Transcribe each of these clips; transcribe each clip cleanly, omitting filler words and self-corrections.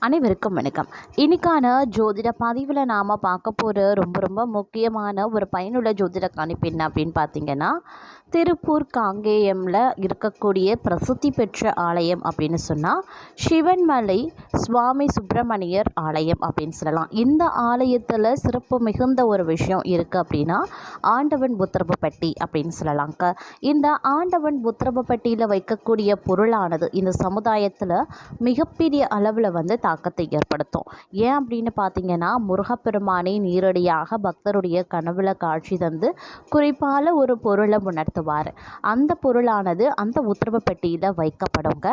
அனைவருக்கும் வணக்கம். இன்னைக்கான ஜோதிட பதிவில் நாம் பார்க்க போகிற ரொம்ப முக்கியமான ஒரு பயனுள்ள ஜோதிட கணிப்பு என்ன அப்படின்னு பார்த்தீங்கன்னா, திருப்பூர் காங்கேயமில் இருக்கக்கூடிய பிரசித்தி பெற்ற ஆலயம் அப்படின்னு சொன்னால் சிவன்மலை சுவாமி சுப்பிரமணியர் ஆலயம் அப்படின்னு சொல்லலாம். இந்த ஆலயத்தில் சிறப்பு மிகுந்த ஒரு விஷயம் இருக்குது அப்படின்னா ஆண்டவன் உத்தரவு பெட்டி அப்படின்னு சொல்லலாங்க. இந்த ஆண்டவன் உத்தரவு பெட்டியில் வைக்கக்கூடிய பொருளானது இந்த சமுதாயத்தில் மிகப்பெரிய அளவில் தாக்கத்தை ஏற்படுத்தும். ஏன் அப்படின்னு பார்த்தீங்கன்னா, முருகப்பெருமானை நேரடியாக பக்தருடைய கனவுல காட்சி தந்து குறிப்பால ஒரு பொருளை உணர்த்துவார். அந்த பொருளானது அந்த உத்தரவு பெட்டியில் வைக்கப்படுங்க.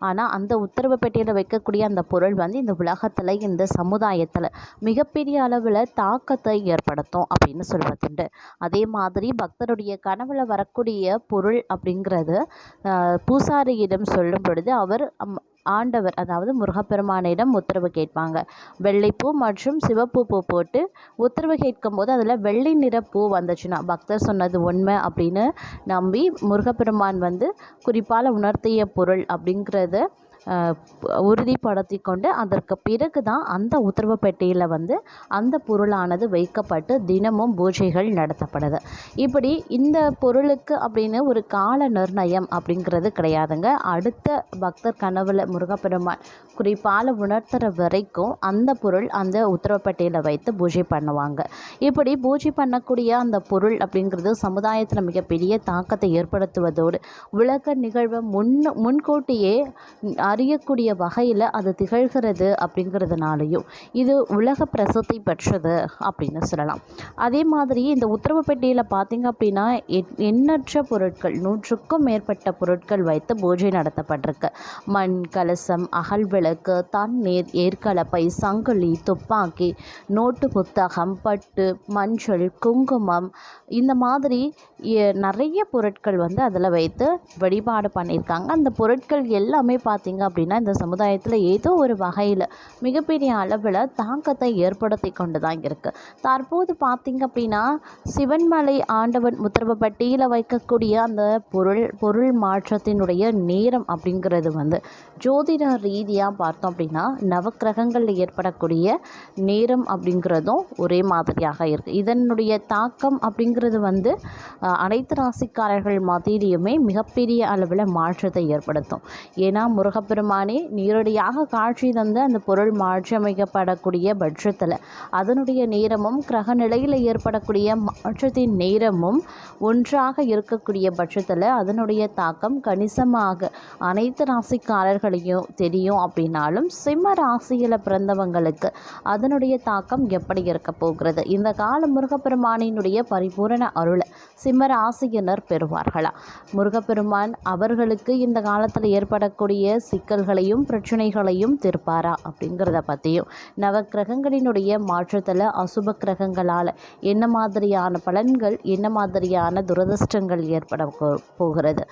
ஆனால் அந்த உத்தரவு பெட்டியில் வைக்கக்கூடிய அந்த பொருள் இந்த உலகத்தில் இந்த சமுதாயத்தில் மிகப்பெரிய அளவில் தாக்கத்தை ஏற்படுத்தும் அப்படின்னு சொல்வதுண்டு. அதே மாதிரி பக்தருடைய கனவுல வரக்கூடிய பொருள் அப்படிங்கிறது பூசாரியிடம் சொல்லும் பொழுது அவர் ஆண்டவர் அதாவது முருகப்பெருமானிடம் உத்தரவு கேட்பாங்க. வெள்ளைப்பூ மற்றும் சிவப்பு பூ போட்டு உத்தரவு கேட்கும் போது அதில் வெள்ளை நிற பூ வந்துச்சுன்னா பக்தர் சொன்னது உண்மை அப்படின்னு நம்பி முருகப்பெருமான் குறிப்பால் உணர்த்திய பொருள் அப்படிங்கிறத உறுதிப்படுத்தி கொண்டு அதற்கு பிறகு தான் அந்த உத்தரவு பெட்டியில் அந்த பொருளானது வைக்கப்பட்டு தினமும் பூஜைகள் நடத்தப்படுது. இப்படி இந்த பொருளுக்கு அப்படின்னு ஒரு கால நிர்ணயம் அப்படிங்கிறது கிடையாதுங்க. அடுத்த பக்தர் கனவுல முருகப்பெருமான் குறிப்பால் உணர்த்துற வரைக்கும் அந்த பொருள் அந்த உத்தரவு பெட்டியில் வைத்து பூஜை பண்ணுவாங்க. இப்படி பூஜை பண்ணக்கூடிய அந்த பொருள் அப்படிங்கிறது சமுதாயத்தில் மிகப்பெரிய தாக்கத்தை ஏற்படுத்துவதோடு உலக நிகழ்வை முன்கூட்டியே அறியக்கூடிய வகையில் அது திகழ்கிறது அப்படிங்கிறதுனாலையும் இது உலக பிரசித்தி பெற்றது அப்படின்னு சொல்லலாம். அதே மாதிரி இந்த உத்தரவு பெட்டியில் பார்த்திங்க அப்படின்னா எண்ணற்ற பொருட்கள் 100க்கும் மேற்பட்ட பொருட்கள் வைத்து பூஜை நடத்தப்பட்டிருக்கு. மண் கலசம், அகல் விளக்கு, தண்ணீர், ஏற்கலப்பை, சங்கிலி, துப்பாக்கி, நோட்டு புத்தகம், பட்டு, மஞ்சள், குங்குமம், இந்த மாதிரி நிறைய பொருட்கள் அதில் வைத்து வழிபாடு பண்ணியிருக்காங்க. அந்த பொருட்கள் எல்லாமே பார்த்திங்க அப்படின்னா இந்த சமுதாயத்தில் ஏதோ ஒரு வகையில் மிகப்பெரிய அளவில் தாக்கத்தை ஏற்படுத்தி கொண்டு தான் இருக்குது. தற்போது பார்த்திங்க அப்படின்னா சிவன்மலை ஆண்டவன் உத்தரவு பெட்டியில் வைக்கக்கூடிய அந்த பொருள் மாற்றத்தினுடைய நேரம் அப்படிங்கிறது ஜோதிட ரீதியாக பார்த்தோம் அப்படின்னா நவக்கிரகங்களில் ஏற்படக்கூடிய நேரம் அப்படிங்கிறதும் ஒரே மாதிரியாக இருக்குது. இதனுடைய தாக்கம் அப்படிங்கிறது அனைத்து ராசிக்காரர்கள் மத்தியிலுமே மிகப்பெரிய அளவில் மாற்றத்தை ஏற்படுத்தும். ஏன்னா முருகப்பெருமானே நேரடியாக காட்சி தந்து அந்த பொருள் மாற்றியமைக்கப்படக்கூடிய பட்சத்தில் அதனுடைய நேரமும் கிரக நிலையில் ஏற்படக்கூடிய மாற்றத்தின் நேரமும் ஒன்றாக இருக்கக்கூடிய பட்சத்தில் அதனுடைய தாக்கம் கணிசமாக அனைத்து ராசிக்காரர்களையும் தெரியும். அப்படின்னாலும் சிம்ம ராசியில் பிறந்தவங்களுக்கு அதனுடைய தாக்கம் எப்படி இருக்க போகிறது? இந்த கால முருகப்பெருமானினுடைய பரிபூரண அருளை சிம்ம ராசியினர் பெறுவார்களா? முருகப்பெருமான் அவர்களுக்கு இந்த காலத்தில் ஏற்படக்கூடிய சிக்கல்களையும் பிரச்சனைகளையும் தீர்ப்பாரா அப்படிங்கிறத பற்றியும் நவக்கிரகங்களினுடைய மாற்றத்தில் அசுப கிரகங்களால் என்ன மாதிரியான பலன்கள், என்ன மாதிரியான துரதிர்ஷ்டங்கள் ஏற்பட போகிறது,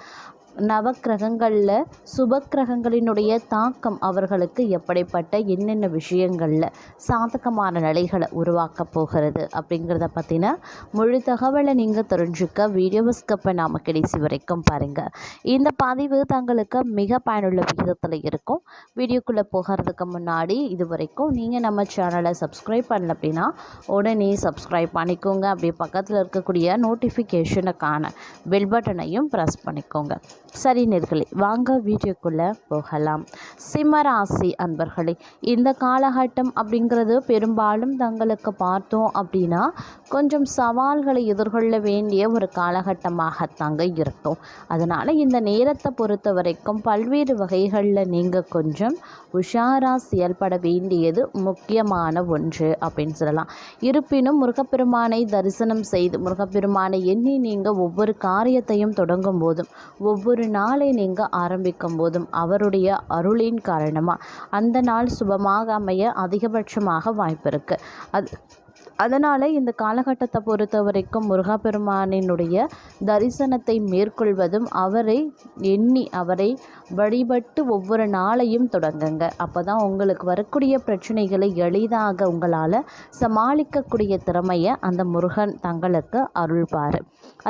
நவக்கிரகங்களில் சுபக்கிரகங்களினுடைய தாக்கம் அவர்களுக்கு எப்படிப்பட்ட என்னென்ன விஷயங்களில் சாதகமான நிலைகளை உருவாக்க போகிறது அப்படிங்கிறத பற்றின முழு தகவலை நீங்கள் தெரிஞ்சுக்க வீடியோவை ஸ்கிப் பண்ணாமல் கடைசி வரைக்கும் பாருங்கள். இந்த பதிவு தங்களுக்கு மிக பயனுள்ள விகிதத்தில் இருக்கும். வீடியோக்குள்ளே போகிறதுக்கு முன்னாடி இது வரைக்கும் நீங்கள் நம்ம சேனலை சப்ஸ்கிரைப் பண்ணல அப்படின்னா உடனே சப்ஸ்கிரைப் பண்ணிக்கோங்க. அப்படியே பக்கத்தில் இருக்கக்கூடிய நோட்டிஃபிகேஷனுக்கான பெல் பட்டனையும் ப்ரெஸ் பண்ணிக்கோங்க. சரி நேர்களே, வாங்க வீடியோக்குள்ளே போகலாம். சிம்மராசி அன்பர்களே, இந்த காலகட்டம் அப்படிங்கிறது பெரும்பாலும் தங்களுக்கு பார்த்தோம் அப்படின்னா கொஞ்சம் சவால்களை எதிர்கொள்ள வேண்டிய ஒரு காலகட்டமாகத்தாங்க இருக்கும். அதனால் இந்த நேரத்தை பொறுத்த வரைக்கும் பல்வேறு வகைகளில் நீங்கள் கொஞ்சம் உஷாராக செயல்பட வேண்டியது முக்கியமான ஒன்று அப்படின்னு சொல்லலாம். இருப்பினும் முருகப்பெருமானை தரிசனம் செய்து முருகப்பெருமானை எண்ணி நீங்கள் ஒவ்வொரு காரியத்தையும் தொடங்கும் போதும் ஒவ்வொரு நாளை நீங்கள் ஆரம்பிக்கும் போதும் அவருடைய அருளின் காரணமாக அந்த நாள் சுபமாக அமைய அதிகபட்சமாக வாய்ப்பு இருக்குது. அதனால் இந்த காலகட்டத்தை பொறுத்த வரைக்கும் முருகப்பெருமானினுடைய தரிசனத்தை மேற்கொள்வதும் அவரை எண்ணி அவரை வழிபட்டு ஒவ்வொரு நாளையும் தொடங்குங்க. அப்போ தான் உங்களுக்கு வரக்கூடிய பிரச்சனைகளை எளிதாக உங்களால் சமாளிக்கக்கூடிய திறமையை அந்த முருகன் தங்களுக்கு அருள்பார்.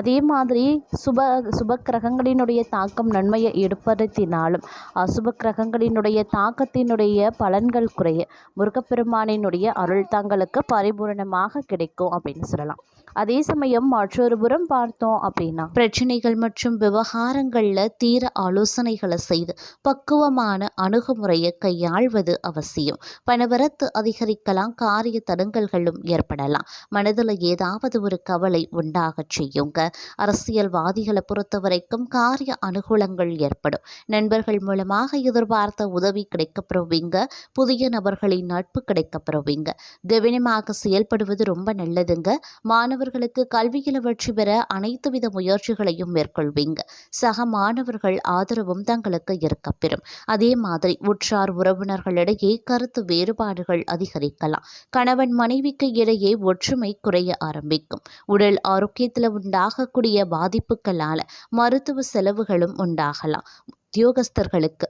அதே மாதிரி சுப கிரகங்களினுடைய தாக்கம் நன்மையை ஏற்படுத்தினாலும் அசுப கிரகங்களினுடைய தாக்கத்தினுடைய பலன்கள் குறைய முருகப்பெருமானினுடைய அருள் தங்களுக்கு பரிபூரணமாக கிடைக்கும் அப்படின்னு சொல்லலாம். அதே சமயம் மற்றொரு புறம் பார்த்தோம் அப்படின்னா பிரச்சனைகள் மற்றும் விவகாரங்களில் தீர ஆலோசனைகளை செய்து பக்குவமான அணுகுமுறையை கையாள்வது அவசியம். பணவரத்து அதிகரிக்கலாம், காரிய தடங்கல்களும் ஏற்படலாம், மனதில் ஏதாவது ஒரு கவலை உண்டாக செய்யுங்க. அரசியல்வாதிகளை பொறுத்த வரைக்கும் காரிய அனுகூலங்கள் ஏற்படும். நண்பர்கள் மூலமாக எதிர்பார்த்த உதவி கிடைக்கப்பெறுவீங்க. புதிய நபர்களின் நட்பு கிடைக்கப்பெறுவீங்க. கவனமாக செயல்படுவது ரொம்ப நல்லதுங்க. மாணவர்களுக்கு கல்வியில் வெற்றி பெற அனைத்து வித முயற்சிகளையும் மேற்கொள்வீங்க. சக மாணவர்கள் ஆதரவும் தங்களுக்கு இருக்கப்பெறும். அதே மாதிரி உற்றார் உறவினர்களிடையே கருத்து வேறுபாடுகள் அதிகரிக்கலாம். கணவன் மனைவிக்கு இடையே ஒற்றுமை குறைய ஆரம்பிக்கும். உடல் ஆரோக்கியத்தில் உண்டாகக்கூடிய பாதிப்புகளால் மருத்துவ செலவுகளும் உண்டாகலாம். உத்தியோகஸ்தர்களுக்கு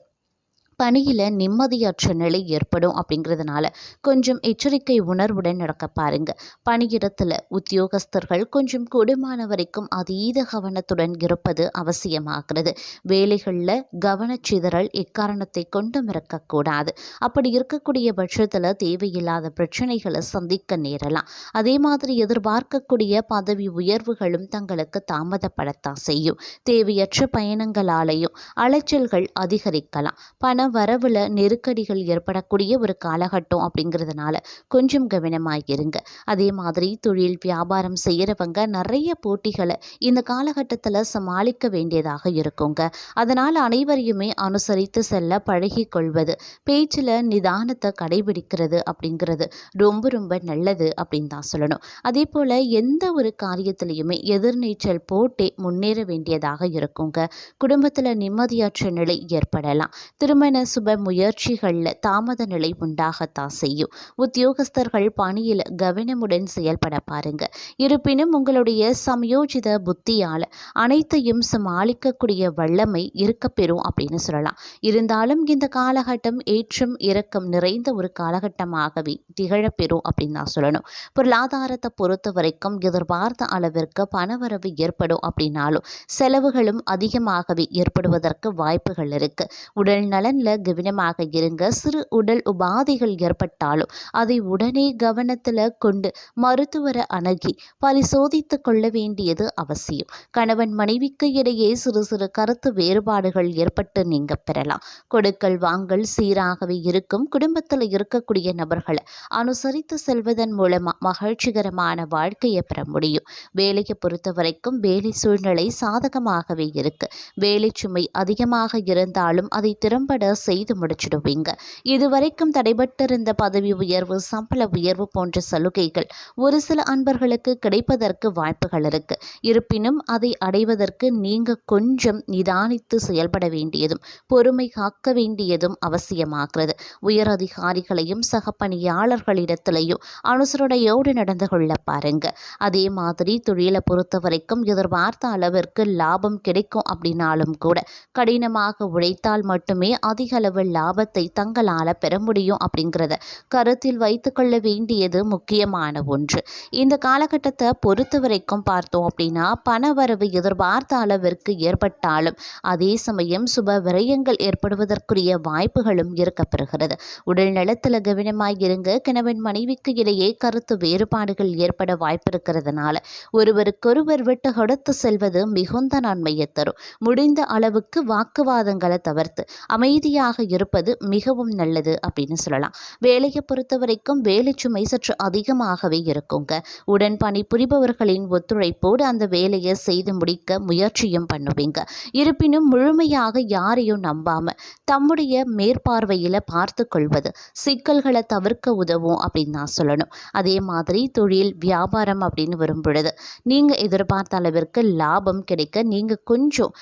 பணியில் நிம்மதியற்ற நிலை ஏற்படும். அப்படிங்கிறதுனால கொஞ்சம் எச்சரிக்கை உணர்வுடன் நடக்க பாருங்க. பணியிடத்தில் உத்தியோகஸ்தர்கள் கொஞ்சம் கூடுமான வரைக்கும் அதீத கவனத்துடன் இருப்பது அவசியமாகிறது. வேலைகளில் கவனச்சிதறல் எக்காரணத்தை கொண்டும் இருக்கக்கூடாது. அப்படி இருக்கக்கூடிய பட்சத்தில் தேவையில்லாத பிரச்சனைகளை சந்திக்க நேரலாம். அதே மாதிரி எதிர்பார்க்கக்கூடிய பதவி உயர்வுகளும் தங்களுக்கு தாமதப்படத்தான் செய்யும். தேவையற்ற பயணங்களாலேயும் அலைச்சல்கள் அதிகரிக்கலாம். பண வரவுல நெருக்கடிகள் ஏற்படக்கூடிய ஒரு காலகட்டம் அப்படிங்கிறதுனால கொஞ்சம் கவனமாக இருங்க. அதே மாதிரி தொழில் வியாபாரம் செய்கிறவங்க நிறைய போட்டிகளை இந்த காலகட்டத்தில் சமாளிக்க வேண்டியதாக இருக்குங்க. அதனால் அனைவரையுமே அனுசரித்து செல்ல பழகி கொள்வது, பேச்சில் நிதானத்தை கடைபிடிக்கிறது அப்படிங்கிறது ரொம்ப ரொம்ப நல்லது அப்படின்னு தான் சொல்லணும். அதே போல் எந்த ஒரு காரியத்திலையுமே எதிர்நீச்சல் போட்டே முன்னேற வேண்டியதாக இருக்குங்க. குடும்பத்தில் நிம்மதியற்ற நிலை ஏற்படலாம். திருமண சுப முயற்சிகளில் தாமத நிலை உண்டாகத்தான் செய்யும். உத்தியோகஸ்தர்கள் பணியில் கவனமுடன் செயல்பட பாருங்க. இருப்பினும் உங்களுடைய சமயோஜித புத்தியால் அனைத்தையும் சமாளிக்கக்கூடிய வல்லமை இருக்கப்பெறும் அப்படின்னு சொல்லலாம். இருந்தாலும் இந்த காலகட்டம் ஏற்றம் இறக்கம் நிறைந்த ஒரு காலகட்டமாகவே திகழப்பெறும் அப்படின்னு தான் சொல்லணும். பொருளாதாரத்தை பொறுத்த வரைக்கும் எதிர்பார்த்த அளவிற்கு பணவரவு ஏற்படும் அப்படின்னாலும் செலவுகளும் அதிகமாகவே ஏற்படுவதற்கு வாய்ப்புகள் இருக்கு. உடல் நலனில் கவனமாக இருங்க. சிறு உடல் உபாதைகள் ஏற்பட்டாலும் அதை உடனே கவனத்தில் கொண்டு மருத்துவரை அணுகி பரிசோதித்து கொள்ள வேண்டியது அவசியம். கணவன் மனைவிக்கு இடையே சிறு சிறு கருத்து வேறுபாடுகள் ஏற்பட்டு நீங்க பெறலாம். கொடுக்கல் வாங்கல் சீராகவே இருக்கும். குடும்பத்தில் இருக்கக்கூடிய நபர்களை அனுசரித்து செல்வதன் மூலமா மகிழ்ச்சிகரமான வாழ்க்கையை பெற முடியும். வேலையை பொறுத்த வரைக்கும் வேலை சூழ்நிலை சாதகமாகவே இருக்கு. வேலை சுமை அதிகமாக இருந்தாலும் அதை திறம்பட செய்து முடிச்சிடுவீங்க. இதுவரைக்கும் தடைபட்டிருந்த பதவி உயர்வு, சம்பள உயர்வு போன்ற சலுகைகள் ஒரு சில அன்பர்களுக்கு கிடைப்பதற்கு வாய்ப்புகள் இருக்கு. இருப்பினும் அதை அடைவதற்கு நீங்க கொஞ்சம் நிதானித்து செயல்பட வேண்டியதும் பொறுமை காக்க வேண்டியதும் அவசியமாகிறது. உயர் அதிகாரிகளையும் சக பணியாளர்களிடத்திலையும் அனுசரணையோடு நடந்து கொள்ள பாருங்க. அதே மாதிரி தொழிலை பொறுத்த வரைக்கும் எதிர்பார்த்த அளவிற்கு லாபம் கிடைக்கும் அப்படின்னாலும் கூட கடினமாக உழைத்தால் மட்டுமே அதிக அளவு லாபத்தை தங்களால் பெற முடியும் அப்படிங்கிறத கருத்தில் வைத்து கொள்ள வேண்டியது முக்கியமான ஒன்று. இந்த காலகட்டத்தை பொறுத்த வரைக்கும் பார்த்தோம் அப்படின்னா பணவரவு எதிர்பார்த்த அளவிற்கு ஏற்பட்டாலும் அதே சமயம் சுப விரயங்கள் ஏற்படுவதற்குரிய வாய்ப்புகளும் இருக்கப்பெறுகிறது. உடல் நலத்தில் கவனமாக இருங்க. கணவன் மனைவிக்கு இடையே கருத்து வேறுபாடுகள் ஏற்பட வாய்ப்பு இருக்கிறதுனால ஒருவருக்கொருவர் விட்டு கொடுத்து செல்வது மிகுந்த நன்மையை தரும். முடிந்த அளவுக்கு வாக்குவாதங்களை தவிர்த்து அமைதியாக இருப்பது மிகவும் நல்லது அப்படின்னு சொல்லலாம். வேலையை பொறுத்த வரைக்கும் வேலை சுமை சற்று அதிகமாகவே இருக்குங்க. உடன் பணி புரிபவர்களின் ஒத்துழைப்போடு அந்த வேலையை செய்து முடிக்க முயற்சியும் பண்ணுவீங்க. இருப்பினும் முழுமையாக யாரையும் நம்பாம தம்முடைய மேற்பார்வையில் பார்த்து கொள்வது சிக்கல்களை தவிர்க்க உதவும் அப்படின்னு தான் சொல்லணும். அதே மாதிரி தொழில் வியாபாரம் அப்படின்னு வரும் பொழுது நீங்கள் எதிர்பார்த்த அளவிற்கு லாபம் கிடைக்க நீங்கள் கொஞ்சம்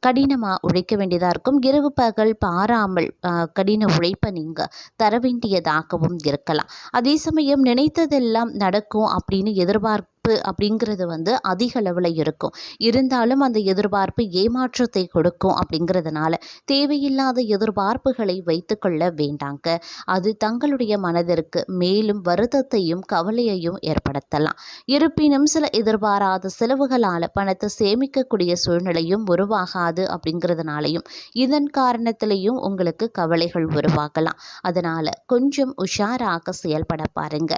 கடினமாக உழைக்க வேண்டியதாக இருக்கும். இரவு பகல் மாறாமல் கடின உழைப்பை நீங்கள் தர வேண்டியதாகவும் இருக்கலாம். அதே சமயம் நினைத்ததெல்லாம் நடக்கும் அப்படின்னு எதிர்பார்ப்பு அப்படிங்கிறது அதிக அளவில் இருக்கும். இருந்தாலும் அந்த எதிர்பார்ப்பு ஏமாற்றத்தை கொடுக்கும். அப்படிங்கிறதுனால தேவையில்லாத எதிர்பார்ப்புகளை வைத்துக்கொள்ள வேண்டாங்க. அது தங்களுடைய மனதிற்கு மேலும் வருத்தத்தையும் கவலையையும் ஏற்படுத்தலாம். இருப்பினும் சில எதிர்பாராத செலவுகளால் பணத்தை சேமிக்கக்கூடிய சூழ்நிலையும் உருவாகாது. அப்படிங்கிறதுனாலையும் இதன் காரணத்திலையும் உங்களுக்கு கவலைகள் உருவாகலாம். அதனால கொஞ்சம் உஷாராக செயல்பட பாருங்க.